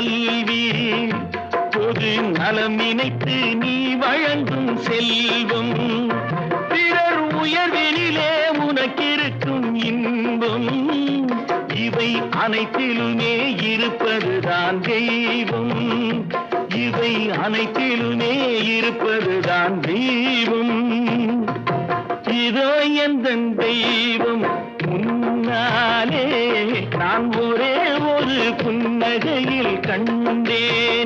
கல்வி, பொது நலம் நினைத்து நீ வழங்கும் செல்வம், பிறர் உயர்வினிலே உனக்கிருக்கும் இன்பம், இவை அனைத்திலுமே இருப்பதுதான் தெய்வம், இவை அனைத்திலுமே இருப்பதுதான் தெய்வம். இதோ எந்தன் தெய்வம் முன்னாலே நான் ஒரே ஒரு புன்னகையில் கண்டேன்.